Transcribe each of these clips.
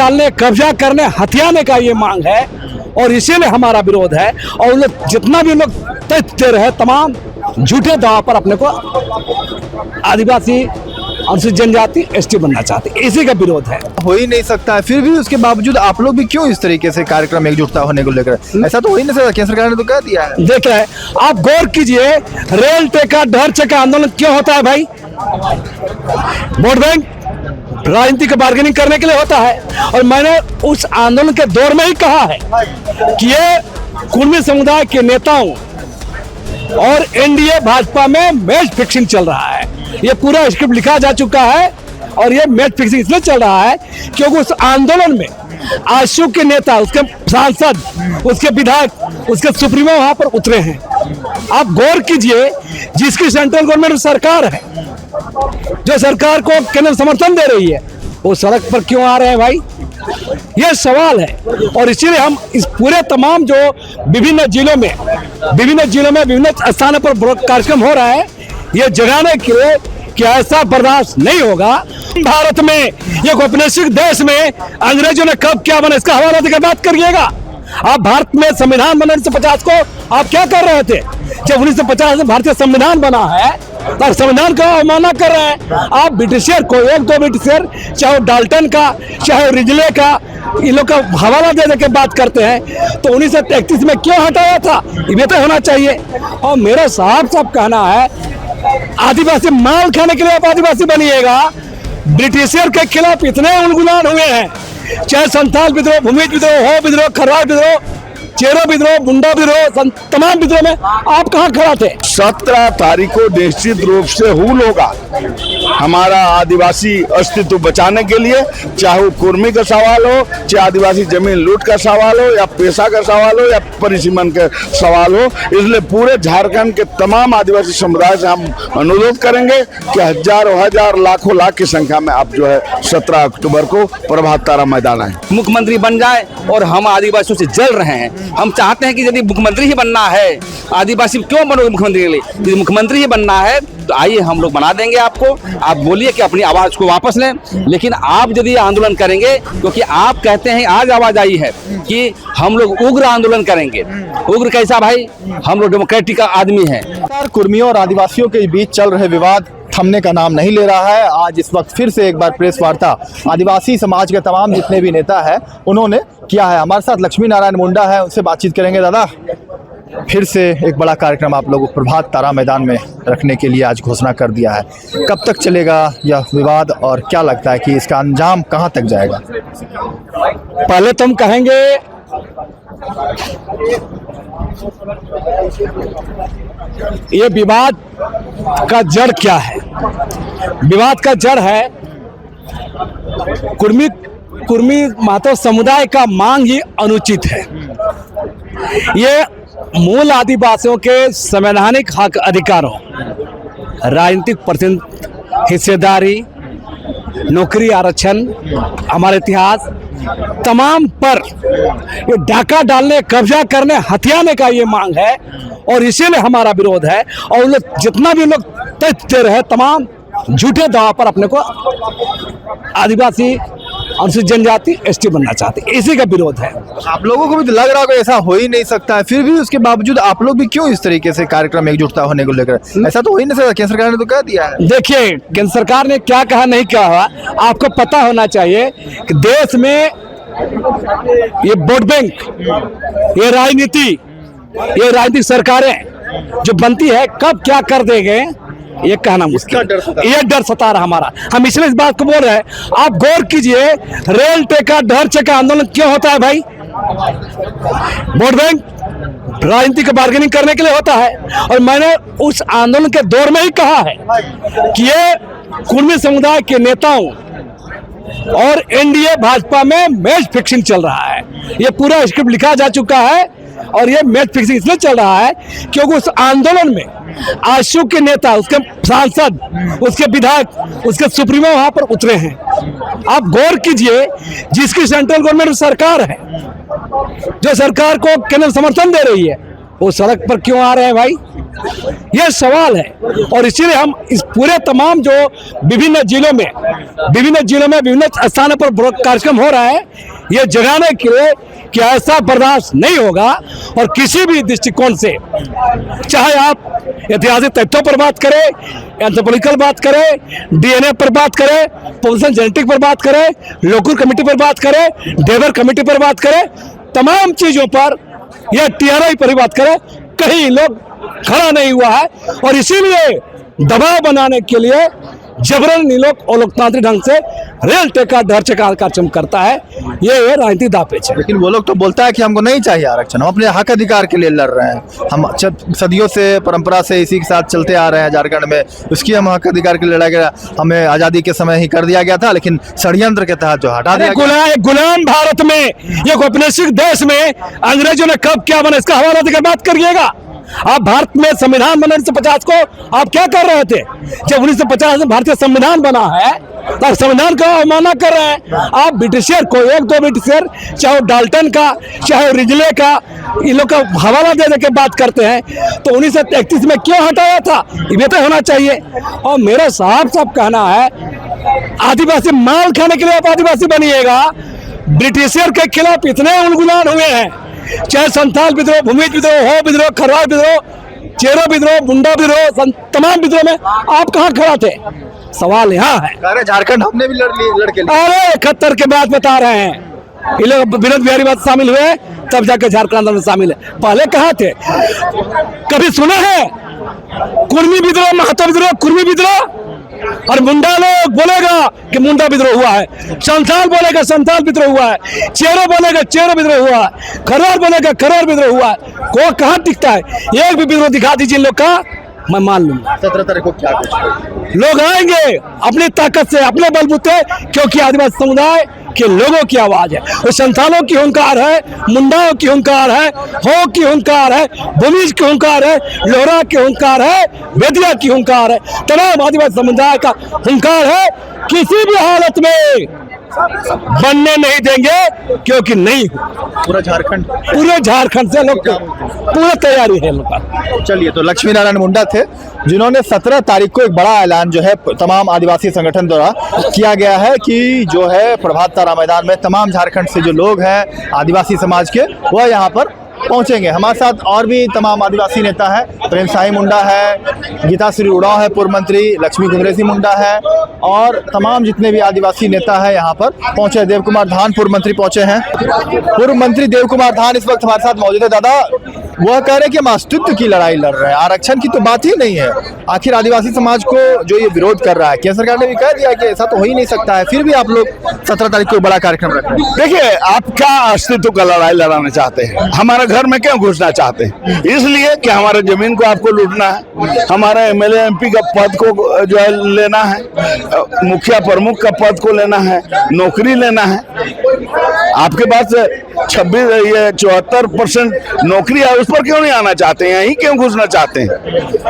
डालने, कब्जा करने, हथियाने का ये मांग है और इसीलिए हमारा विरोध है। और लोग जितना भी लोग तथ्य दे रहे हैं तमाम झूठे दाव पर अपने को आदिवासी अनुसूचित जनजाति एसटी बनना चाहते, इसी का विरोध है। हो ही नहीं सकता है, फिर भी उसके बावजूद आप लोग भी क्यों इस तरीके से कार्यक्रम एकजुटता होने को लेकर? ऐसा तो हो ही नहीं सकता, केंद्र सरकार ने तो कह दिया है। देखिए आप गौर कीजिए, रेल टेका डर चेका आंदोलन क्यों होता है भाई? वोट बैंक राजनीतिक बार्गेनिंग करने के लिए होता है। और मैंने उस आंदोलन के दौर में ही कहा है कि ये कुर्मी समुदाय के नेताओं और एनडीए भाजपा में मैच फिक्सिंग चल रहा है। ये पूरा स्क्रिप्ट लिखा जा चुका है और ये मैच फिक्सिंग इसलिए चल रहा है क्योंकि उस आंदोलन में आजसू के नेता, उसके सांसद, उसके विधायक, उसके सुप्रीमो वहां पर उतरे हैं। आप गौर कीजिए, जिसकी सेंट्रल गवर्नमेंट सरकार है, जो सरकार को केंद्र समर्थन दे रही है, वो सड़क पर क्यों आ रहे हैं भाई? ये सवाल है। और इसीलिए हम इस पूरे तमाम जो विभिन्न जिलों में विभिन्न स्थानों पर कार्यक्रम हो रहा है, ये जगाने के लिए कि ऐसा बर्दाश्त नहीं होगा। भारत में, ये औपनिवेशिक देश में अंग्रेजों ने कब क्या बना, इसका हवाला देकर बात करिएगा। आप भारत में संविधान बनने 1950 को आप क्या कर रहे थे? जब 1950 में भारतीय संविधान बना है तब संविधान का अवमानना कर रहे हैं आप। ब्रिटिशर को, एक दो ब्रिटिशर, चाहे डाल्टन का, चाहे रिजले का, इन लोग का हवाला दे के बात करते हैं। तो 1933 में क्यों हटाया था, ये तो होना चाहिए। और मेरा साफ कहना है, आदिवासी माल खाने के लिए आप आदिवासी बनिएगा। ब्रिटिशर के खिलाफ इतने उलगुलान हुए हैं, चाहे संथाल विद्रोह, भूमि विद्रोह, हो विद्रोह, खरवार विद्रोह, चेरो विद्रोह, मुंडा विद्रोह, तमाम विद्रोह में आप कहाँ खड़ा थे? 17 तारीख को निश्चित रूप से हुल होगा हमारा आदिवासी अस्तित्व बचाने के लिए, चाहे वो कुर्मी का सवाल हो, चाहे आदिवासी जमीन लूट का सवाल हो, या पेशा का सवाल हो, या परिसीमन का सवाल हो। इसलिए पूरे झारखंड के तमाम आदिवासी समुदाय से हम अनुरोध करेंगे कि हजारों हजार लाखों लाख की संख्या में आप जो है 17 अक्टूबर को प्रभात तारा मैदान आए। मुख्यमंत्री बन जाए और हम आदिवासियों से जल रहे हैं। हम चाहते हैं कि यदि मुख्यमंत्री ही बनना है, आदिवासी क्यों बनोगे मुख्यमंत्री के लिए? यदि मुख्यमंत्री ही बनना है तो आइए हम लोग बना देंगे आपको। आप बोलिए कि अपनी आवाज को वापस लें, लेकिन आप यदि आंदोलन करेंगे, क्योंकि आप कहते हैं, आज आवाज आई है कि हम लोग उग्र आंदोलन करेंगे। उग्र कैसा भाई? हम लोग डेमोक्रेटिक आदमी हैं। कुर्मियों और आदिवासियों के बीच चल रहे विवाद थमने का नाम नहीं ले रहा है। आज इस वक्त फिर से एक बार प्रेस वार्ता आदिवासी समाज के तमाम जितने भी नेता हैं उन्होंने किया है। हमारे साथ लक्ष्मी नारायण मुंडा है, उनसे बातचीत करेंगे। दादा, फिर से एक बड़ा कार्यक्रम आप लोग प्रभात तारा मैदान में रखने के लिए आज घोषणा कर दिया है। कब तक चलेगा यह विवाद और क्या लगता है कि इसका अंजाम कहां तक जाएगा? पहले तो हम कहेंगे ये विवाद का जड़ क्या है? विवाद का जड़ है कुर्मी महतो समुदाय का मांग ही अनुचित है। ये मूल आदिवासियों के संवैधानिक हक अधिकारों, राजनीतिक प्रतिनिधित्व, हिस्सेदारी, नौकरी आरक्षण, हमारे इतिहास तमाम पर ये डाका डालने, कब्जा करने, हथियाने का ये मांग है और इसीलिए हमारा विरोध है। और लोग जितना भी लोग तथ्य दे रहे हैं तमाम झूठे दाव पर अपने को आदिवासी अनुसूचित जनजाति एसटी बनना चाहते, इसी का विरोध है। आप लोगों को भी तो लग रहा होगा ऐसा हो ही नहीं सकता है, फिर भी उसके बावजूद आप लोग भी क्यों इस तरीके से कार्यक्रम एकजुटता होने को लेकर? ऐसा तो हो ही नहीं सकता, केंद्र सरकार ने तो कह दिया है। देखिए केंद्र सरकार ने क्या कहा, नहीं कहा, आपको पता होना चाहिए कि देश में ये वोट बैंक, ये राजनीति, ये राजनीतिक सरकारें जो बनती है कब क्या कर देंगे ये कहना मुश्किल। ये डर सता रहा हमारा, हम इसलिए इस बात को बोल रहे हैं। आप गौर कीजिए, रेल टेका डर चेका आंदोलन क्यों होता है भाई? वोट बैंक राजनीतिक बार्गेनिंग करने के लिए होता है। और मैंने उस आंदोलन के दौर में ही कहा है कि ये कुर्मी समुदाय के नेताओं और एनडीए भाजपा में मैच फिक्सिंग चल रहा है। ये पूरा स्क्रिप्ट लिखा जा चुका है और ये मैच फिक्सिंग इसलिए चल रहा है क्योंकि उस आंदोलन में आजसू के नेता, उसके सांसद, उसके विधायक, उसके सुप्रीमो वहां पर उतरे हैं। आप गौर कीजिए, जिसकी सेंट्रल गवर्नमेंट सरकार है, जो सरकार को केंद्र समर्थन दे रही है, वो सड़क पर क्यों आ रहे हैं भाई? ये सवाल है। और इसीलिए हम इस पूरे तमाम जो विभिन्न जिलों में विभिन्न स्थानों पर कार्यक्रम हो रहा है, ये जगाने के लिए कि ऐसा बर्दाश्त नहीं होगा। और किसी भी दृष्टिकोण से, चाहे आप ऐतिहासिक तथ्यों पर बात करें, एंथ्रोपोलॉजिकल बात करें, डीएनए पर बात करें, पॉपुलेशन जेनेटिक पर बात करें, लोकल कमेटी पर बात करें, डेवर कमेटी पर बात करें, तमाम चीजों पर यह टीआरआई पर ही बात करें, कहीं लोग खड़ा नहीं हुआ है। और इसीलिए दबाव बनाने के लिए जबरन लोग अलोकतांत्रिक ढंग से रेल टेका डर चका कार्यक्रम करता है। ये राजनीतिक दापेच है। लेकिन वो लोग तो बोलता है कि हमको नहीं चाहिए आरक्षण, हम अपने हक अधिकार के लिए लड़ रहे हैं। हम सदियों से परंपरा से इसी के साथ चलते आ रहे हैं झारखंड में, उसकी हम हक अधिकार के लिए लड़ाई गया, हमें आज़ादी के समय ही कर दिया गया था, लेकिन षड्यंत्र के तहत जो हटा दिया गया। गुलाम भारत में, ये औपनिवेशिक देश में अंग्रेजों ने कब क्या बना, इसका हवाला देकर बात करिएगा। आप भारत में संविधान बना 1950 को, आप क्या कर रहे थे जब 1950 में भारतीय संविधान बना है? तो आप संविधान का अवमानना कर रहे हैं। आप ब्रिटिशर को, एक दो ब्रिटिशर, चाहे डाल्टन का, चाहे रिजले का, इन लोग का हवाला दे के बात करते हैं। तो 1931 में क्यों हटाया था, ये तो होना चाहिए। और मेरा साफ कहना है, आदिवासी माल खाने के लिए आप आदिवासी बनिएगा। ब्रिटिशर के खिलाफ इतने उलगुलान हुए हैं, चाहे संथाल विद्रोह, भूमिज विद्रोह, हो विद्रोह, खरवार विद्रोह, चेरो विद्रोह, मुंडा विद्रोह, तमाम विद्रोह में आप कहाँ खड़ा थे? सवाल यहाँ है। अरे झारखंड हमने भी लड़के अरे 71 के बाद बता रहे हैं, ये लोग विनोद बिहारी बाद शामिल हुए, तब जाके झारखंड आंदोलन में शामिल है। पहले कहाँ थे? कभी सुना है कुर्मी विद्रोह, महतो विद्रोह, कुर्मी विद्रोह? और मुंडा लोग बोलेगा कि मुंडा विद्रोह हुआ है, संथाल बोलेगा संथाल विद्रोह हुआ है, चेरो बोलेगा चेरो विद्रोह हुआ है, खरवार बोलेगा खरवार विद्रोह हुआ है। को कहाँ टिकता है? एक भी विद्रोह दिखा दीजिए इन लोग का, मैं मान लूंगा। 17 तारीख को क्या कुछ लोग आएंगे अपनी ताकत से, अपने बलबूते, क्योंकि आदिवासी समुदाय के लोगों की आवाज है। वो संथालों की हुंकार है, मुंडाओं की हुंकार है, हो की हुंकार है, भूमिज की हुंकार है, लोहरा की हुंकार है, बेदिया की हुंकार है, तमाम आदिवासी समुदाय का हुंकार है। किसी भी हालत में बनने नहीं देंगे, क्योंकि नहीं पूरे झारखंड से लोग पूरा तैयारी है लोग का। चलिए, तो लक्ष्मी नारायण मुंडा थे जिन्होंने 17 तारीख को एक बड़ा ऐलान जो है तमाम आदिवासी संगठन द्वारा किया गया है कि जो है प्रभात तारा मैदान में तमाम झारखंड से जो लोग हैं आदिवासी समाज के, वह यहाँ पर पहुंचेंगे। हमारे साथ और भी तमाम आदिवासी नेता हैं, प्रेम साही मुंडा है, गीताश्री उरांव है, पूर्व मंत्री लक्ष्मी कुंद्रेसी मुंडा है, और तमाम जितने भी आदिवासी नेता हैं यहाँ पर पहुंचे। देव कुमार धान पूर्व मंत्री पहुंचे हैं। पूर्व मंत्री देव कुमार धान इस वक्त हमारे साथ मौजूद है। दादा, वह कह रहे हैं कि हम अस्तित्व की लड़ाई लड़ रहे हैं, आरक्षण की तो बात ही नहीं है। आखिर आदिवासी समाज को जो ये विरोध कर रहा है, केंद्र सरकार ने भी कह दिया कि ऐसा तो हो ही नहीं सकता है, फिर भी आप लोग 17 तारीख को बड़ा कार्यक्रम रख रहे हैं। देखिए, आप क्या अस्तित्व का लड़ाई लड़ाना चाहते हैं? हमारे घर में क्यों घुसना चाहते हैं? इसलिए कि हमारे जमीन को आपको लूटना है, हमारे एमएलए एमपी का पद को जो है लेना है, मुखिया प्रमुख का पद को लेना है, नौकरी लेना है। आपके पास 74% नौकरी है, उस पर क्यों नहीं आना चाहते हैं? यहीं क्यों घुसना चाहते हैं?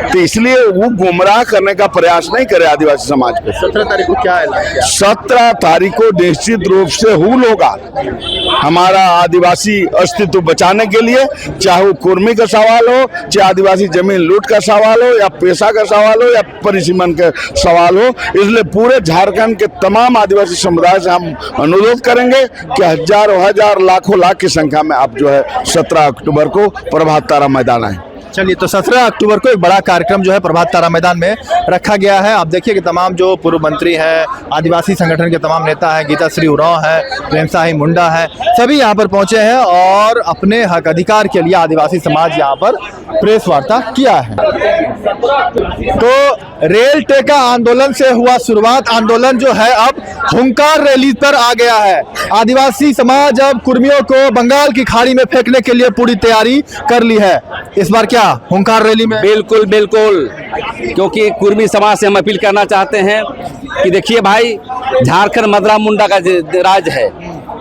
तो इसलिए वो गुमराह करने का प्रयास नहीं करे आदिवासी समाज को। 17 तारीख को क्या है? 17 तारीख को निश्चित रूप से हुल होगा हमारा आदिवासी अस्तित्व बचाने के लिए, चाहे वो कुर्मी का सवाल हो, चाहे आदिवासी जमीन लूट का सवाल हो, या पेशा का सवाल हो, या परिसीमन का सवाल हो। इसलिए पूरे झारखंड के तमाम आदिवासी समुदाय से हम अनुरोध करेंगे कि हजारों हजार लाखों लाख की संख्या में आप जो है 17 अक्टूबर को प्रभात तारा मैदान आए। चलिए, तो 17 अक्टूबर को एक बड़ा कार्यक्रम जो है प्रभात तारा मैदान में रखा गया है। आप देखिए कि तमाम जो पूर्व मंत्री हैं, आदिवासी संगठन के तमाम नेता हैं, गीताश्री उरांव है, प्रेम साही मुंडा है, सभी यहाँ पर पहुँचे हैं और अपने हक अधिकार के लिए आदिवासी समाज यहाँ पर प्रेस वार्ता किया है। तो रेल टेका आंदोलन से हुआ शुरुआत, आंदोलन जो है अब हुंकार रैली पर आ गया है। आदिवासी समाज अब कुर्मियों को बंगाल की खाड़ी में फेंकने के लिए पूरी तैयारी कर ली है। इस बार क्या हुंकार रैली में? बिल्कुल बिल्कुल, क्योंकि कुर्मी समाज से हम अपील करना चाहते हैं कि देखिए भाई, झारखंड मदरा मुंडा का राज है,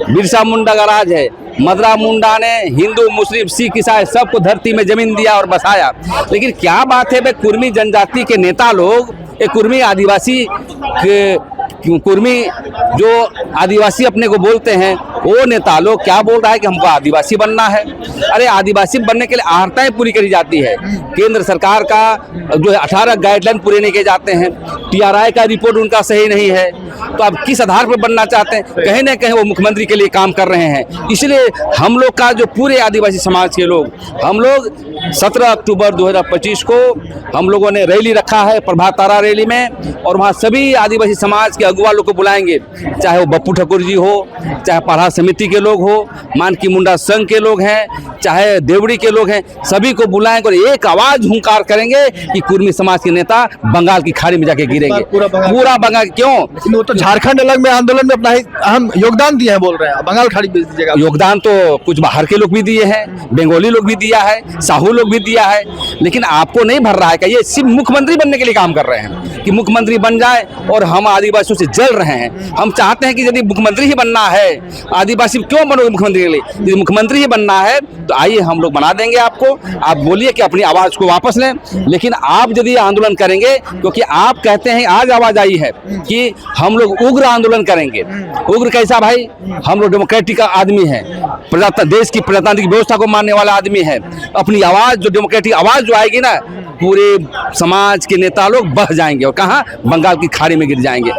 बिरसा मुंडा का राज है। मदरा मुंडा ने हिंदू मुस्लिम सिख ईसाई सबको धरती में जमीन दिया और बसाया, लेकिन क्या बात है भाई, कुर्मी जनजाति के नेता लोग, एक कुर्मी आदिवासी कुर्मी जो आदिवासी अपने को बोलते हैं, वो नेता लोग क्या बोल रहा है कि हमको आदिवासी बनना है। अरे आदिवासी बनने के लिए आर्हताएं पूरी करी जाती है। केंद्र सरकार का जो 18 गाइडलाइन पूरे नहीं किए जाते हैं, TRI का रिपोर्ट उनका सही नहीं है, तो आप किस आधार पर बनना चाहते हैं? कहीं ना कहीं वो मुख्यमंत्री के लिए काम कर रहे हैं। इसलिए हम लोग का जो पूरे आदिवासी समाज के लोग, हम लोग 17 अक्टूबर 2025 को हम लोगों ने रैली रखा है प्रभात तारा रैली में, और वहाँ सभी आदिवासी समाज के अगुवा लोग को बुलाएंगे, चाहे वो बप्पू ठाकुर जी हो, चाहे पढ़ा समिति के लोग हो, मानकी मुंडा संघ के लोग हैं, चाहे देवड़ी के लोग हैं, सभी को बुलाएंगे और एक आवाज हुंकार करेंगे कि कुर्मी समाज के नेता बंगाल की खाड़ी में जाके गिरेंगे। पूरा बंगाल क्यों? वो तो झारखंड अलग में आंदोलन में अपना ही अहम योगदान दिया है, बोल रहे हैं बंगाल खाड़ी भेज दीजिएगा। योगदान तो कुछ बाहर के लोग भी दिए हैं, बंगाली लोग भी दिया है, साहू लोग भी दिया है, लेकिन आपको नहीं भर रहा है क्या? ये सिर्फ मुख्यमंत्री बनने के लिए काम कर रहे हैं कि मुख्यमंत्री बन जाए, और हम आदिवासियों से जल रहे हैं। हम चाहते हैं कि यदि मुख्यमंत्री ही बनना है, आदिवासी क्यों बनोगे मुख्यमंत्री के लिए? यदि मुख्यमंत्री ही बनना है तो आइए हम लोग बना देंगे आपको। आप बोलिए कि अपनी आवाज को वापस लें, लेकिन आप यदि आंदोलन करेंगे, क्योंकि आप कहते हैं, आज आवाज आई है कि हम लोग उग्र आंदोलन करेंगे। उग्र कैसा भाई? हम लोग डेमोक्रेटिक आदमी है, देश की प्रजातांत्रिक व्यवस्था को मानने वाला आदमी है। अपनी आवाज जो डेमोक्रेटिक आवाज जो आएगी ना, पूरे समाज के नेता लोग बह जाएंगे और कहाँ? बंगाल की खाड़ी में गिर जाएंगे।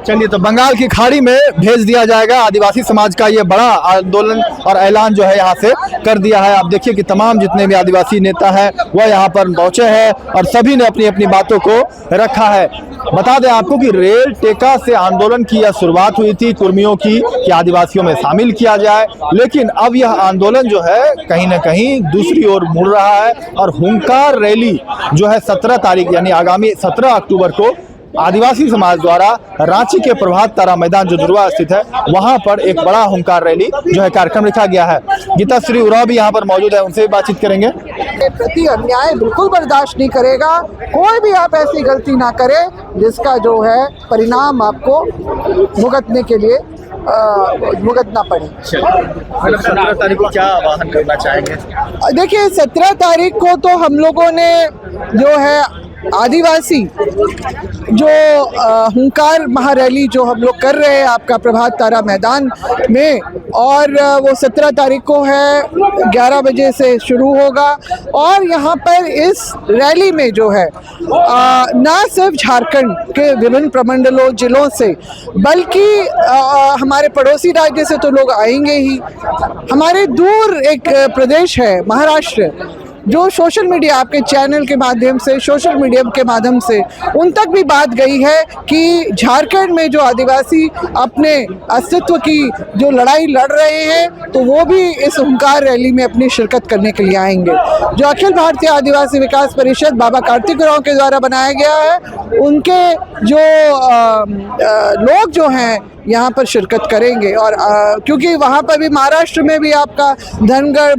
चलिए, तो बंगाल की खाड़ी में भेज दिया जाएगा। आदिवासी समाज का ये बड़ा आंदोलन और ऐलान जो है यहाँ से कर दिया है। आप देखिए कि तमाम जितने भी आदिवासी नेता हैं वह यहाँ पर पहुंचे हैं और सभी ने अपनी अपनी बातों को रखा है। बता दें आपको कि रेल टेका से आंदोलन की यह शुरुआत हुई थी कुर्मियों की कि आदिवासियों में शामिल किया जाए, लेकिन अब यह आंदोलन जो है कहीं ना कहीं दूसरी ओर मुड़ रहा है और हुंकार रैली जो है 17 तारीख यानी आगामी 17 अक्टूबर को आदिवासी समाज द्वारा रांची के प्रभात तारा मैदान जो जुड़वा स्थित है वहां पर एक बड़ा हुंकार रैली जो है कार्यक्रम रखा गया है। गीता श्री उरांव भी यहाँ पर मौजूद है, उनसे भी बातचीत करेंगे। प्रति अन्याय बिल्कुल बर्दाश्त नहीं करेगा। कोई भी आप ऐसी गलती ना करे जिसका जो है परिणाम आपको भुगतने के लिए भुगतना पड़े। 17 तारीख को क्या आह्वान करना चाहेंगे? देखिए, 17 तारीख को तो हम लोगों ने जो है आदिवासी जो हुंकार महारैली जो हम लोग कर रहे हैं आपका प्रभात तारा मैदान में, और वो 17 तारीख को है, 11 बजे से शुरू होगा। और यहाँ पर इस रैली में जो है ना सिर्फ झारखंड के विभिन्न प्रमंडलों जिलों से, बल्कि हमारे पड़ोसी राज्य से तो लोग आएंगे ही। हमारे दूर एक प्रदेश है महाराष्ट्र, जो सोशल मीडिया आपके चैनल के माध्यम से, सोशल मीडिया के माध्यम से उन तक भी बात गई है कि झारखंड में जो आदिवासी अपने अस्तित्व की जो लड़ाई लड़ रहे हैं, तो वो भी इस हुंकार रैली में अपनी शिरकत करने के लिए आएंगे। जो अखिल भारतीय आदिवासी विकास परिषद बाबा कार्तिक उरांव के द्वारा बनाया गया है, उनके जो लोग जो हैं यहाँ पर शिरकत करेंगे। और क्योंकि वहाँ पर भी महाराष्ट्र में भी आपका धनगर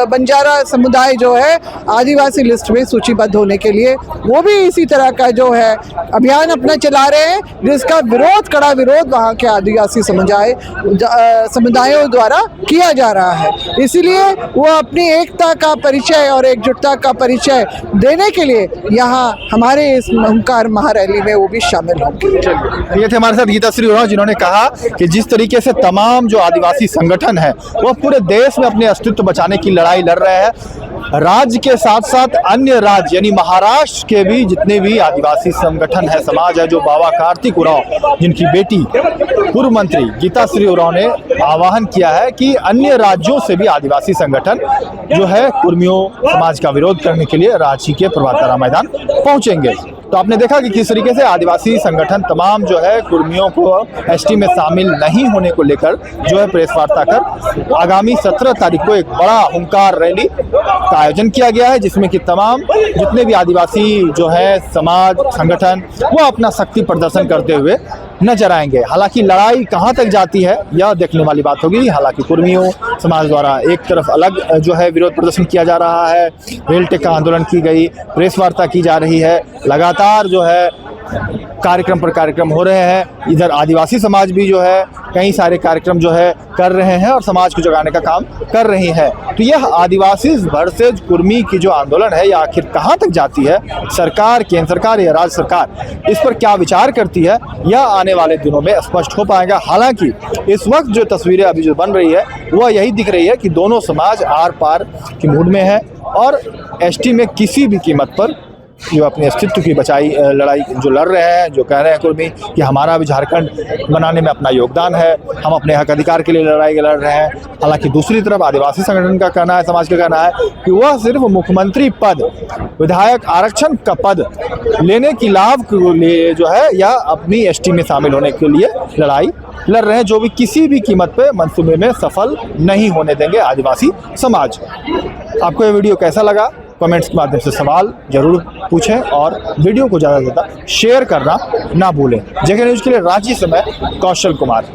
बंजारा समुदाय जो है आदिवासी लिस्ट में सूचीबद्ध होने के लिए वो भी इसी तरह का जो है अभियान अपना चला रहे हैं, जिसका विरोध, कड़ा विरोध वहाँ के आदिवासी समुदायों द्वारा किया जा रहा है। इसीलिए वो अपनी एकता का परिचय और एकजुटता का परिचय देने के लिए यहाँ हमारे इस हुंकार महारैली में वो भी शामिल होंगे। ये थे हमारे साथ गीता श्री उरांव, जिन्होंने कहा कि जिस तरीके से तमाम जो आदिवासी संगठन है वो पूरे देश में अपने अस्तित्व बचाने की लड़ाई लड़ रहे हैं, राज्य के साथ साथ अन्य राज्य यानी महाराष्ट्र के भी जितने भी आदिवासी संगठन है, समाज है, जो बाबा कार्तिक उरांव जिनकी बेटी पूर्व मंत्री गीता श्री उरांव ने आह्वान किया है कि अन्य राज्यों से भी आदिवासी संगठन जो है कुर्मियों समाज का विरोध करने के लिए रांची के प्रभात तारा मैदान पहुंचेंगे। तो आपने देखा कि किस तरीके से आदिवासी संगठन तमाम जो है कुर्मियों को एसटी में शामिल नहीं होने को लेकर जो है प्रेस वार्ता कर आगामी 17 तारीख को एक बड़ा हुंकार रैली का आयोजन किया गया है, जिसमें कि तमाम जितने भी आदिवासी जो है समाज संगठन वो अपना शक्ति प्रदर्शन करते हुए नजर आएंगे। हालांकि लड़ाई कहां तक जाती है यह देखने वाली बात होगी। हालांकि कुर्मियों समाज द्वारा एक तरफ अलग जो है विरोध प्रदर्शन किया जा रहा है, रेल टेका आंदोलन की गई, प्रेस वार्ता की जा रही है, लगातार जो है कार्यक्रम पर कार्यक्रम हो रहे हैं। इधर आदिवासी समाज भी जो है कई सारे कार्यक्रम जो है कर रहे हैं और समाज को जगाने का काम कर रही है। तो यह आदिवासी वर्सेज कुर्मी की जो आंदोलन है यह आखिर कहाँ तक जाती है, सरकार, केंद्र सरकार या राज्य सरकार इस पर क्या विचार करती है, यह आने वाले दिनों में स्पष्ट हो पाएगा। हालांकि इस वक्त जो तस्वीरें अभी जो बन रही है वह यही दिख रही है कि दोनों समाज आर पार की मूड में है और एसटी में किसी भी कीमत पर जो अपने अस्तित्व की लड़ाई जो लड़ रहे हैं, जो कह रहे हैं कुर्मी कि हमारा भी झारखंड बनाने में अपना योगदान है, हम अपने हक अधिकार के लिए लड़ाई लड़ रहे हैं। हालांकि दूसरी तरफ आदिवासी संगठन का कहना है, समाज का कहना है कि वह सिर्फ मुख्यमंत्री पद, विधायक आरक्षण का पद लेने की लाभ के लिए जो है या अपनी एसटी में शामिल होने के लिए लड़ाई लड़ रहे हैं, जो भी किसी भी कीमत पे मंसूबे में सफल नहीं होने देंगे आदिवासी समाज। आपको ये वीडियो कैसा लगा? कमेंट्स के माध्यम से सवाल जरूर पूछें और वीडियो को ज़्यादा से ज़्यादा शेयर करना ना भूलें। जेके न्यूज़ के लिए रांची से मैं कौशल कुमार।